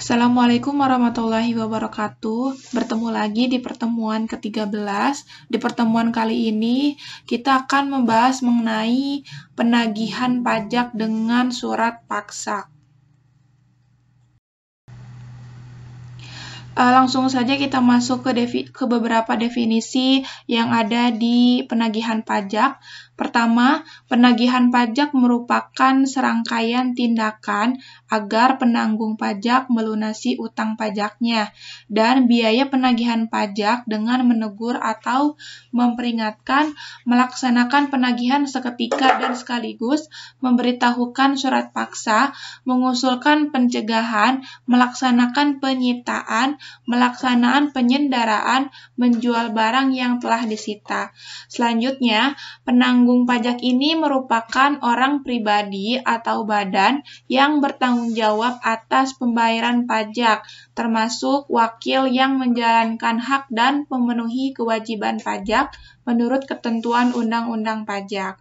Assalamualaikum warahmatullahi wabarakatuh. Bertemu lagi di pertemuan ke-13. Di pertemuan kali ini, kita akan membahas mengenai penagihan pajak dengan surat paksa. Langsung saja kita masuk ke beberapa definisi yang ada di penagihan pajak. Pertama, penagihan pajak merupakan serangkaian tindakan agar penanggung pajak melunasi utang pajaknya, dan biaya penagihan pajak dengan menegur atau memperingatkan, melaksanakan penagihan seketika dan sekaligus, memberitahukan surat paksa, mengusulkan pencegahan, melaksanakan penyitaan, melaksanaan penyendaraan, menjual barang yang telah disita. Selanjutnya, penanggung pajak ini merupakan orang pribadi atau badan yang bertanggung jawab atas pembayaran pajak, termasuk wakil yang menjalankan hak dan memenuhi kewajiban pajak menurut ketentuan Undang-Undang Pajak.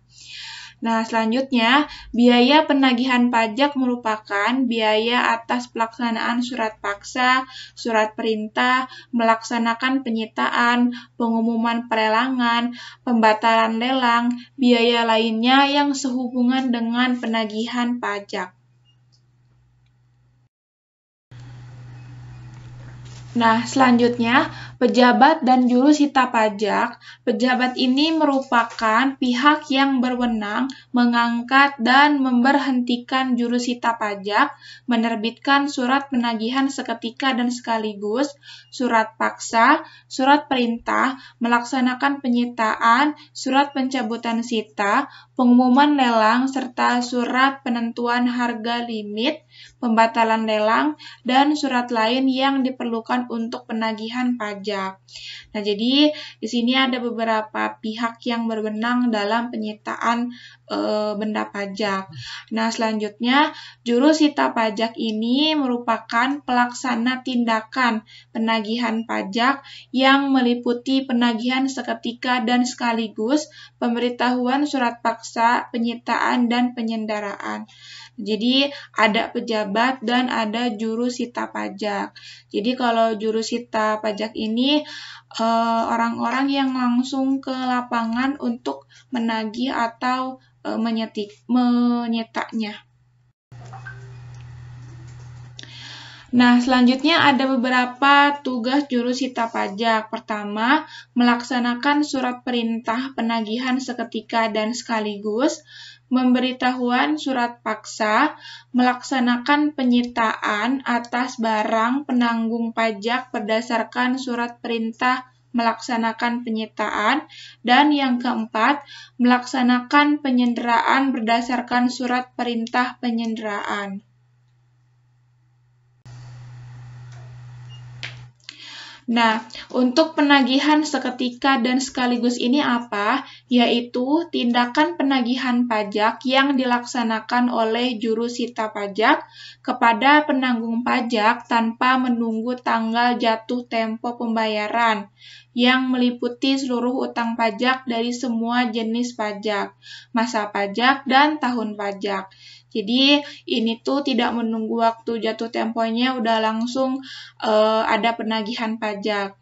Nah, selanjutnya, biaya penagihan pajak merupakan biaya atas pelaksanaan surat paksa, surat perintah, melaksanakan penyitaan, pengumuman pelelangan, pembatalan lelang, biaya lainnya yang sehubungan dengan penagihan pajak. Nah, selanjutnya, pejabat dan juru sita pajak. Pejabat ini merupakan pihak yang berwenang mengangkat dan memberhentikan juru sita pajak, menerbitkan surat penagihan seketika dan sekaligus, surat paksa, surat perintah, melaksanakan penyitaan, surat pencabutan sita, pengumuman lelang, serta surat penentuan harga limit, pembatalan lelang, dan surat lain yang diperlukan untuk penagihan pajak. Nah, jadi di sini ada beberapa pihak yang berwenang dalam penyitaan benda pajak. Nah, selanjutnya, juru sita pajak ini merupakan pelaksana tindakan penagihan pajak yang meliputi penagihan seketika dan sekaligus, pemberitahuan surat paksa, penyitaan, dan penyendaraan. Jadi ada pejabat dan ada juru sita pajak. Jadi kalau juru sita pajak ini orang-orang yang langsung ke lapangan untuk menagih atau menyitanya. Nah, selanjutnya ada beberapa tugas juru sita pajak. Pertama, melaksanakan surat perintah penagihan seketika dan sekaligus, memberitahuan surat paksa, melaksanakan penyitaan atas barang penanggung pajak berdasarkan surat perintah melaksanakan penyitaan, dan yang keempat, melaksanakan penyenderaan berdasarkan surat perintah penyenderaan. Nah, untuk penagihan seketika dan sekaligus ini apa? Yaitu tindakan penagihan pajak yang dilaksanakan oleh juru sita pajak kepada penanggung pajak tanpa menunggu tanggal jatuh tempo pembayaran, yang meliputi seluruh utang pajak dari semua jenis pajak, masa pajak, dan tahun pajak. Jadi ini tuh tidak menunggu waktu jatuh temponya, udah langsung ada penagihan pajak.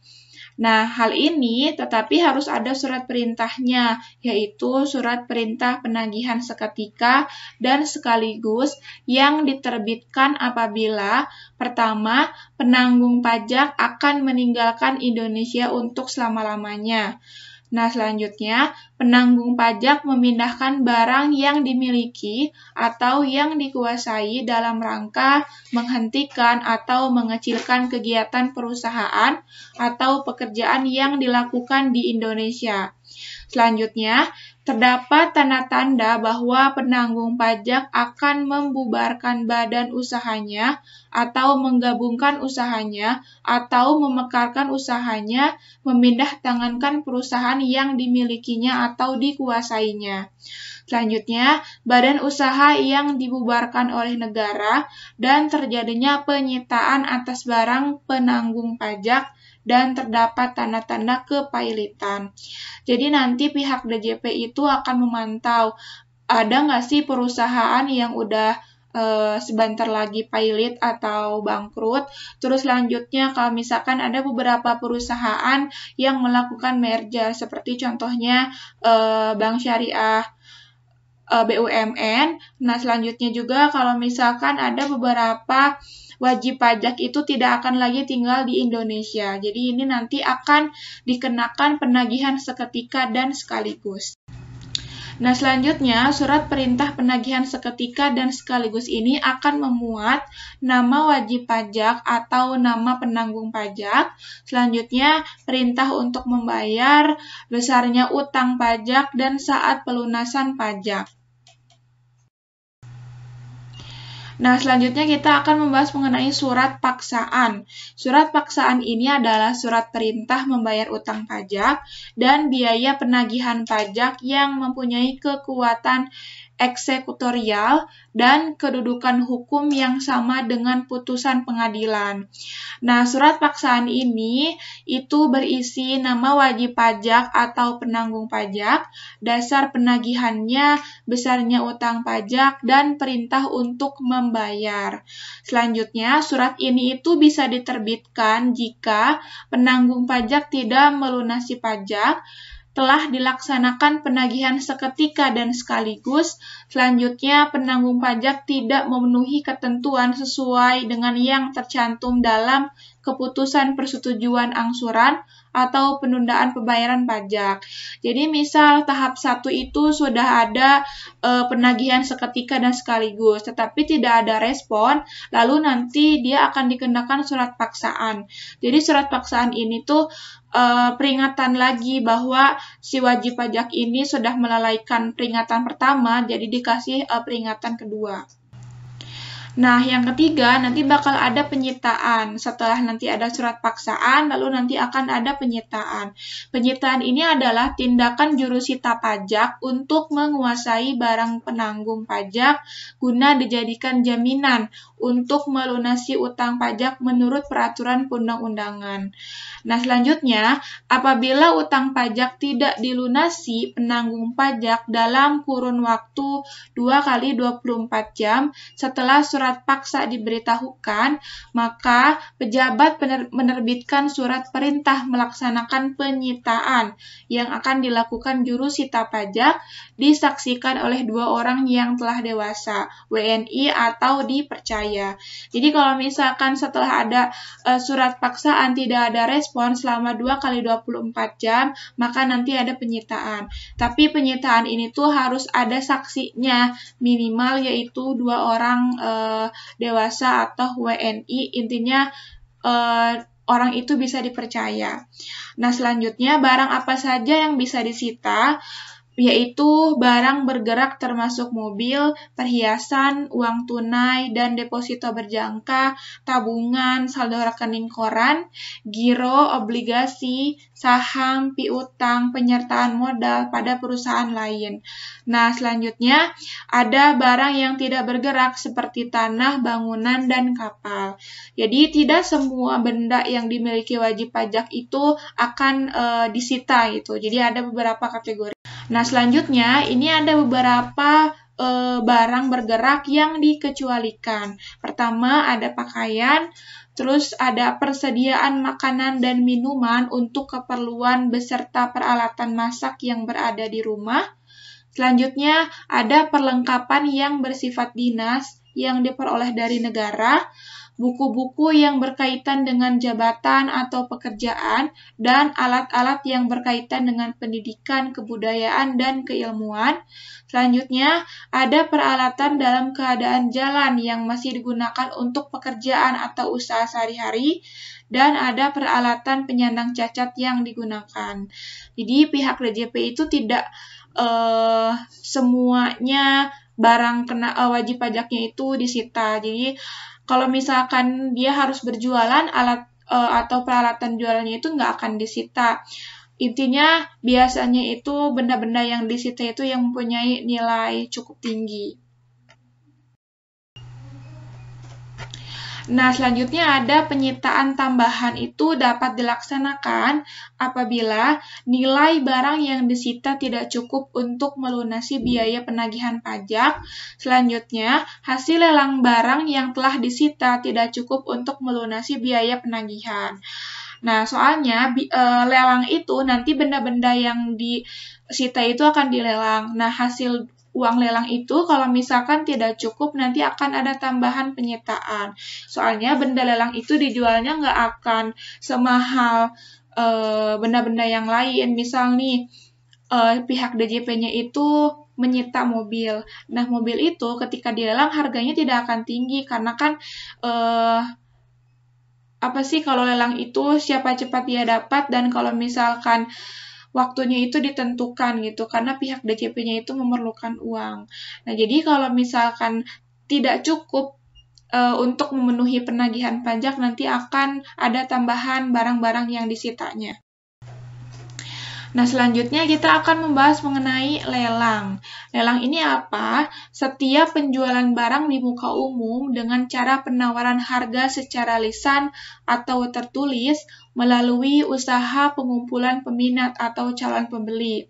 Nah, hal ini tetapi harus ada surat perintahnya, yaitu surat perintah penagihan seketika dan sekaligus yang diterbitkan apabila pertama, penanggung pajak akan meninggalkan Indonesia untuk selama-lamanya. Nah, selanjutnya, penanggung pajak memindahkan barang yang dimiliki atau yang dikuasai dalam rangka menghentikan atau mengecilkan kegiatan perusahaan atau pekerjaan yang dilakukan di Indonesia. Selanjutnya, terdapat tanda-tanda bahwa penanggung pajak akan membubarkan badan usahanya atau menggabungkan usahanya atau memekarkan usahanya, memindah tangankan perusahaan yang dimilikinya atau dikuasainya. Selanjutnya, badan usaha yang dibubarkan oleh negara dan terjadinya penyitaan atas barang penanggung pajak dan terdapat tanda-tanda kepailitan. Jadi nanti pihak DJP itu akan memantau ada nggak sih perusahaan yang udah sebentar lagi pailit atau bangkrut. Terus selanjutnya kalau misalkan ada beberapa perusahaan yang melakukan merger, seperti contohnya Bank Syariah, BUMN. Nah, selanjutnya juga kalau misalkan ada beberapa wajib pajak itu tidak akan lagi tinggal di Indonesia. Jadi ini nanti akan dikenakan penagihan seketika dan sekaligus. Nah, selanjutnya surat perintah penagihan seketika dan sekaligus ini akan memuat nama wajib pajak atau nama penanggung pajak. Selanjutnya, perintah untuk membayar, besarnya utang pajak, dan saat pelunasan pajak. Nah, selanjutnya kita akan membahas mengenai surat paksaan. Surat paksaan ini adalah surat perintah membayar utang pajak dan biaya penagihan pajak yang mempunyai kekuatan eksekutorial dan kedudukan hukum yang sama dengan putusan pengadilan. Nah, surat paksaan ini itu berisi nama wajib pajak atau penanggung pajak, dasar penagihannya, besarnya utang pajak, dan perintah untuk membayar. Selanjutnya, surat ini itu bisa diterbitkan jika penanggung pajak tidak melunasi pajak, telah dilaksanakan penagihan seketika dan sekaligus. Selanjutnya, penanggung pajak tidak memenuhi ketentuan sesuai dengan yang tercantum dalam keputusan persetujuan angsuran atau penundaan pembayaran pajak. Jadi misal tahap 1 itu sudah ada penagihan seketika dan sekaligus, tetapi tidak ada respon, lalu nanti dia akan dikenakan surat paksaan. Jadi surat paksaan ini tuh peringatan lagi bahwa si wajib pajak ini sudah melalaikan peringatan pertama, jadi dikasih peringatan kedua. Nah, yang ketiga, nanti bakal ada penyitaan. Setelah nanti ada surat paksaan, lalu nanti akan ada penyitaan. Penyitaan ini adalah tindakan jurusita pajak untuk menguasai barang penanggung pajak guna dijadikan jaminan untuk melunasi utang pajak menurut peraturan perundang-undangan. Nah, selanjutnya, apabila utang pajak tidak dilunasi penanggung pajak dalam kurun waktu 2 kali 24 jam setelah surat paksa diberitahukan, maka pejabat menerbitkan surat perintah melaksanakan penyitaan yang akan dilakukan jurusita pajak disaksikan oleh 2 orang yang telah dewasa, WNI atau dipercaya. Jadi kalau misalkan setelah ada surat paksaan tidak ada respon selama 2 kali 24 jam, maka nanti ada penyitaan. Tapi penyitaan ini tuh harus ada saksinya minimal, yaitu 2 orang dewasa atau WNI, intinya orang itu bisa dipercaya. Nah, selanjutnya barang apa saja yang bisa disita, yaitu barang bergerak termasuk mobil, perhiasan, uang tunai, dan deposito berjangka, tabungan, saldo rekening koran, giro, obligasi, saham, piutang, penyertaan modal pada perusahaan lain. Nah, selanjutnya ada barang yang tidak bergerak seperti tanah, bangunan, dan kapal. Jadi tidak semua benda yang dimiliki wajib pajak itu akan disita gitu. Jadi ada beberapa kategori. Nah, selanjutnya ini ada beberapa barang bergerak yang dikecualikan. Pertama, ada pakaian, terus ada persediaan makanan dan minuman untuk keperluan beserta peralatan masak yang berada di rumah. Selanjutnya, ada perlengkapan yang bersifat dinas yang diperoleh dari negara, buku-buku yang berkaitan dengan jabatan atau pekerjaan, dan alat-alat yang berkaitan dengan pendidikan, kebudayaan, dan keilmuan. Selanjutnya, ada peralatan dalam keadaan jalan yang masih digunakan untuk pekerjaan atau usaha sehari-hari, dan ada peralatan penyandang cacat yang digunakan. Jadi, pihak DJP itu tidak semuanya barang wajib pajaknya itu disita. Jadi, kalau misalkan dia harus berjualan, alat atau peralatan jualannya itu nggak akan disita. Intinya, biasanya itu benda-benda yang disita itu yang mempunyai nilai cukup tinggi. Nah, selanjutnya ada penyitaan tambahan itu dapat dilaksanakan apabila nilai barang yang disita tidak cukup untuk melunasi biaya penagihan pajak. Selanjutnya, hasil lelang barang yang telah disita tidak cukup untuk melunasi biaya penagihan. Nah, soalnya lelang itu nanti benda-benda yang disita itu akan dilelang. Nah, hasil uang lelang itu kalau misalkan tidak cukup nanti akan ada tambahan penyitaan. Soalnya benda lelang itu dijualnya nggak akan semahal benda-benda yang lain. Misal nih, pihak DJP-nya itu menyita mobil. Nah, mobil itu ketika dilelang harganya tidak akan tinggi karena kan kalau lelang itu siapa cepat dia dapat, dan kalau misalkan waktunya itu ditentukan gitu karena pihak DJP-nya itu memerlukan uang. Nah, jadi kalau misalkan tidak cukup untuk memenuhi penagihan pajak, nanti akan ada tambahan barang-barang yang disitanya. Nah, selanjutnya kita akan membahas mengenai lelang. Lelang ini apa? Setiap penjualan barang di muka umum dengan cara penawaran harga secara lisan atau tertulis melalui usaha pengumpulan peminat atau calon pembeli.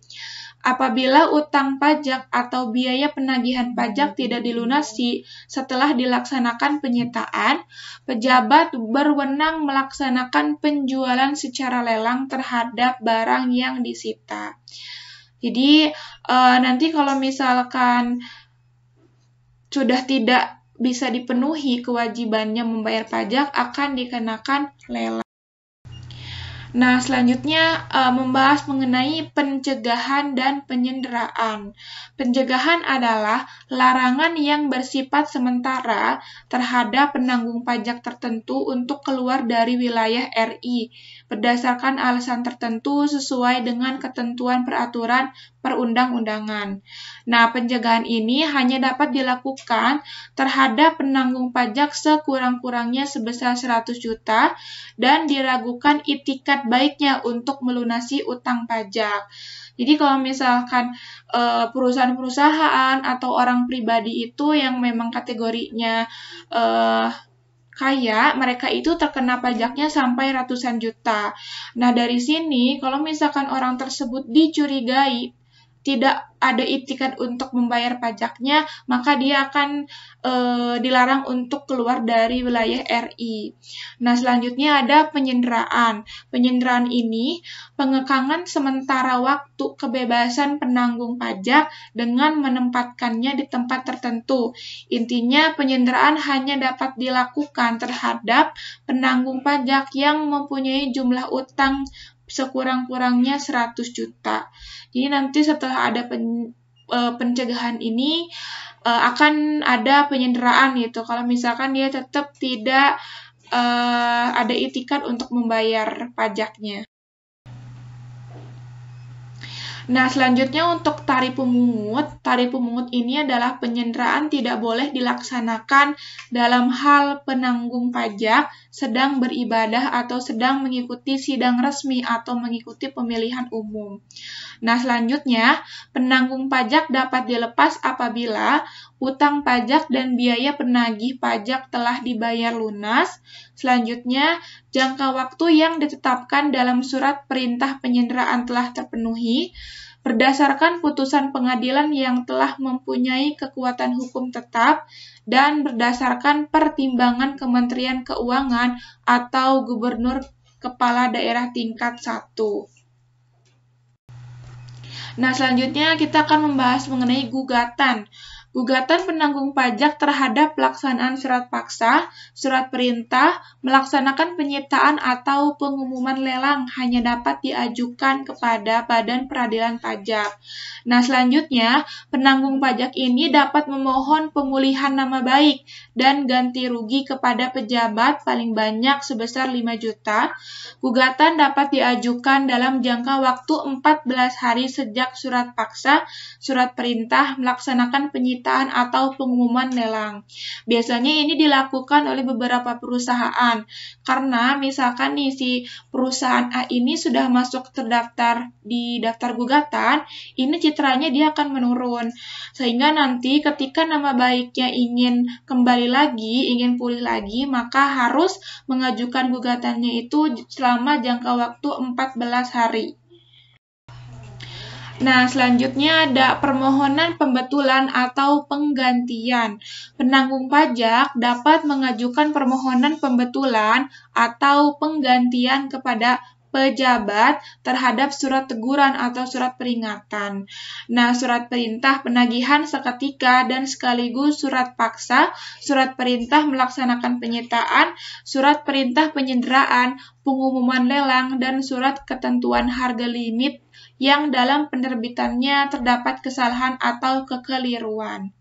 Apabila utang pajak atau biaya penagihan pajak tidak dilunasi setelah dilaksanakan penyitaan, pejabat berwenang melaksanakan penjualan secara lelang terhadap barang yang disita. Jadi, nanti kalau misalkan sudah tidak bisa dipenuhi kewajibannya membayar pajak, akan dikenakan lelang. Nah, selanjutnya membahas mengenai pencegahan dan penyanderaan. Pencegahan adalah larangan yang bersifat sementara terhadap penanggung pajak tertentu untuk keluar dari wilayah RI berdasarkan alasan tertentu sesuai dengan ketentuan peraturan perundang-undangan. Nah, pencegahan ini hanya dapat dilakukan terhadap penanggung pajak sekurang-kurangnya sebesar 100 juta dan diragukan itikat baiknya untuk melunasi utang pajak. Jadi kalau misalkan perusahaan-perusahaan atau orang pribadi itu yang memang kategorinya kaya, mereka itu terkena pajaknya sampai ratusan juta. Nah, dari sini kalau misalkan orang tersebut dicurigai tidak ada itikat untuk membayar pajaknya, maka dia akan dilarang untuk keluar dari wilayah RI. Nah, selanjutnya ada penyanderaan. Penyanderaan ini pengekangan sementara waktu kebebasan penanggung pajak dengan menempatkannya di tempat tertentu. Intinya, penyanderaan hanya dapat dilakukan terhadap penanggung pajak yang mempunyai jumlah utang sekurang-kurangnya 100 juta. Jadi nanti setelah ada pencegahan ini akan ada penyanderaan gitu. Kalau misalkan dia tetap tidak ada itikat untuk membayar pajaknya. Nah, selanjutnya untuk tarif pemungut. Tarif pemungut ini adalah penyanderaan tidak boleh dilaksanakan dalam hal penanggung pajak sedang beribadah atau sedang mengikuti sidang resmi atau mengikuti pemilihan umum. Nah, selanjutnya, penanggung pajak dapat dilepas apabila utang pajak dan biaya penagih pajak telah dibayar lunas. Selanjutnya, jangka waktu yang ditetapkan dalam surat perintah penyanderaan telah terpenuhi berdasarkan putusan pengadilan yang telah mempunyai kekuatan hukum tetap dan berdasarkan pertimbangan Kementerian Keuangan atau Gubernur Kepala Daerah tingkat 1. Nah, selanjutnya kita akan membahas mengenai gugatan. Gugatan penanggung pajak terhadap pelaksanaan surat paksa, surat perintah, melaksanakan penyitaan atau pengumuman lelang hanya dapat diajukan kepada Badan Peradilan Pajak. Nah, selanjutnya, penanggung pajak ini dapat memohon pemulihan nama baik dan ganti rugi kepada pejabat paling banyak sebesar 5 juta. Gugatan dapat diajukan dalam jangka waktu 14 hari sejak surat paksa, surat perintah, melaksanakan penyitaan penyitaan atau pengumuman lelang. Biasanya ini dilakukan oleh beberapa perusahaan, karena misalkan nih si perusahaan A ini sudah masuk terdaftar di daftar gugatan, ini citranya dia akan menurun. Sehingga nanti ketika nama baiknya ingin kembali lagi, ingin pulih lagi, maka harus mengajukan gugatannya itu selama jangka waktu 14 hari. Nah, selanjutnya ada permohonan pembetulan atau penggantian. Penanggung pajak dapat mengajukan permohonan pembetulan atau penggantian kepada pejabat terhadap surat teguran atau surat peringatan. Nah, surat perintah penagihan seketika dan sekaligus surat paksa, surat perintah melaksanakan penyitaan, surat perintah penyanderaan, pengumuman lelang, dan surat ketentuan harga limit yang dalam penerbitannya terdapat kesalahan atau kekeliruan.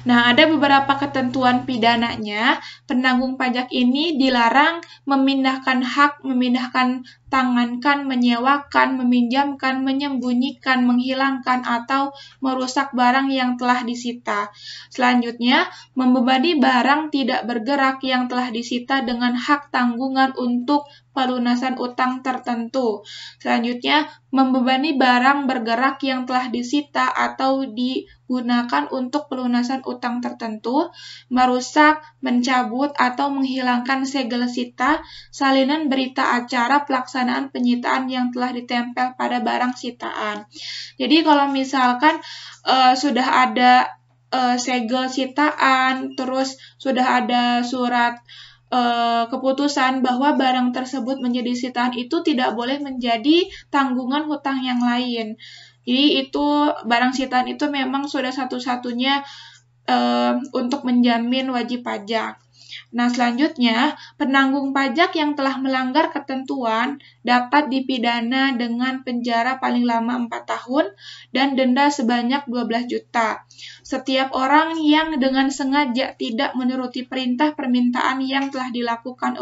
Nah, ada beberapa ketentuan pidananya. Penanggung pajak ini dilarang memindahkan hak, memindahkan tangankan, menyewakan, meminjamkan, menyembunyikan, menghilangkan, atau merusak barang yang telah disita. Selanjutnya, membebani barang tidak bergerak yang telah disita dengan hak tanggungan untuk pelunasan utang tertentu. Selanjutnya, membebani barang bergerak yang telah disita atau digunakan untuk pelunasan utang tertentu, merusak, mencabut, atau menghilangkan segel sita, salinan berita acara pelaksanaan penyitaan yang telah ditempel pada barang sitaan. Jadi kalau misalkan sudah ada segel sitaan, terus sudah ada surat keputusan bahwa barang tersebut menjadi sitaan, itu tidak boleh menjadi tanggungan hutang yang lain. Jadi itu barang sitaan itu memang sudah satu-satunya untuk menjamin wajib pajak. Nah, selanjutnya, penanggung pajak yang telah melanggar ketentuan dapat dipidana dengan penjara paling lama 4 tahun dan denda sebanyak 12 juta. Setiap orang yang dengan sengaja tidak menuruti perintah permintaan yang telah dilakukan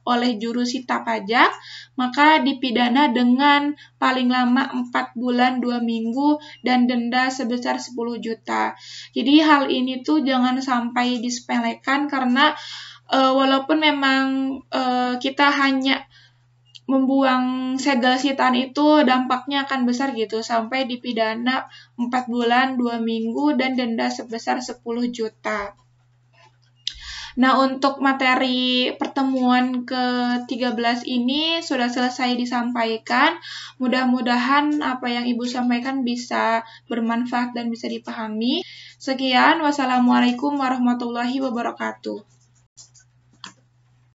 oleh juru sita pajak, maka dipidana dengan paling lama 4 bulan 2 minggu dan denda sebesar 10 juta. Jadi hal ini tuh jangan sampai disepelekan, karena walaupun memang kita hanya membuang segel sitaan itu dampaknya akan besar gitu, sampai dipidana 4 bulan 2 minggu dan denda sebesar 10 juta. Nah, untuk materi pertemuan ke-13 ini sudah selesai disampaikan. Mudah-mudahan apa yang Ibu sampaikan bisa bermanfaat dan bisa dipahami. Sekian, wassalamualaikum warahmatullahi wabarakatuh.